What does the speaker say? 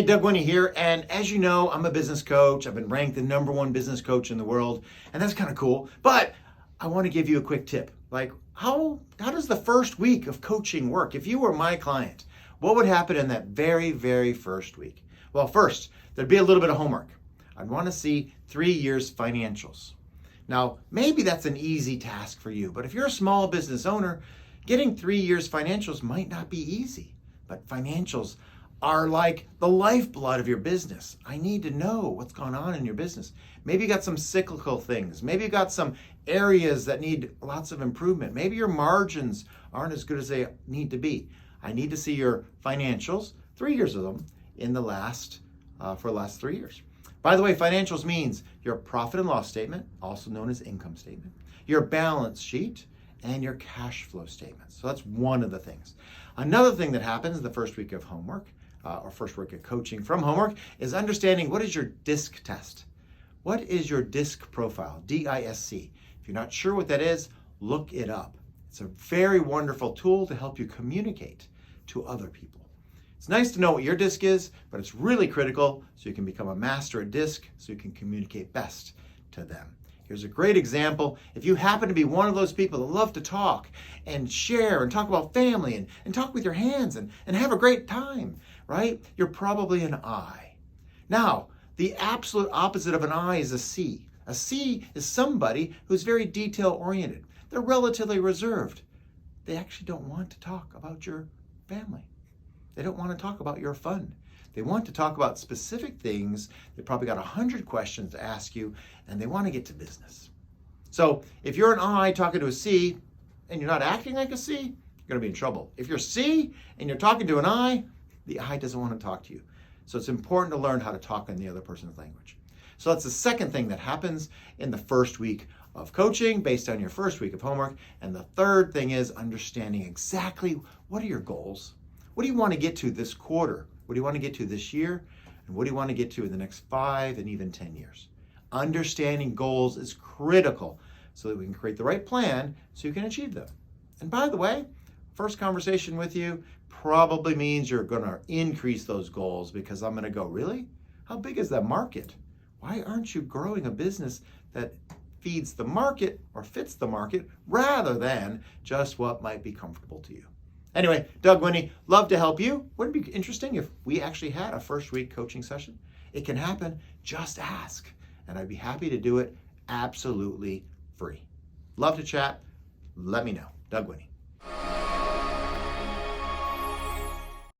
Hey, Doug Winnie here, and as you know, I'm a business coach. I've been ranked the #1 business coach in the world, and that's kind of cool. But I want to give you a quick tip. Like, how does the first week of coaching work? If you were my client, what would happen in that very first week? Well, first, there'd be a little bit of homework. I'd want to see 3 years financials. Now, maybe that's an easy task for you, but if you're a small business owner, getting 3 years financials might not be easy. But financials are like the lifeblood of your business. I need to know what's going on in your business. Maybe you got some cyclical things. Maybe you got some areas that need lots of improvement. Maybe your margins aren't as good as they need to be. I need to see your financials, 3 years of them, in the for the last 3 years. By the way, financials means your profit and loss statement, also known as income statement, your balance sheet, and your cash flow statements. So that's one of the things. Another thing that happens in the first week of homework, or first week of coaching from homework, is understanding what is your DISC test. What is your DISC profile, D-I-S-C? If you're not sure what that is, look it up. It's a very wonderful tool to help you communicate to other people. It's nice to know what your DISC is, but it's really critical so you can become a master at DISC so you can communicate best to them. Here's a great example. If you happen to be one of those people that love to talk and share and talk about family and talk with your hands and have a great time, right? You're probably an I. Now, the absolute opposite of an I is a C. A C is somebody who's very detail-oriented. They're relatively reserved. They actually don't want to talk about your family. They don't want to talk about your fun. They want to talk about specific things. They probably got 100 questions to ask you, and they want to get to business. So if you're an I talking to a C, and you're not acting like a C, you're going to be in trouble. If you're C, and you're talking to an I, the I doesn't want to talk to you. So it's important to learn how to talk in the other person's language. So that's the second thing that happens in the first week of coaching based on your first week of homework. And the third thing is understanding exactly what are your goals. What do you want to get to this quarter? What do you want to get to this year? And what do you want to get to in the next 5 and even 10 years? Understanding goals is critical so that we can create the right plan so you can achieve them. And by the way, first conversation with you probably means you're going to increase those goals because I'm going to go, really? How big is that market? Why aren't you growing a business that feeds the market or fits the market rather than just what might be comfortable to you? Anyway, Doug Winnie, love to help you. Wouldn't it be interesting if we actually had a first week coaching session? It can happen. Just ask. And I'd be happy to do it absolutely free. Love to chat. Let me know. Doug Winnie.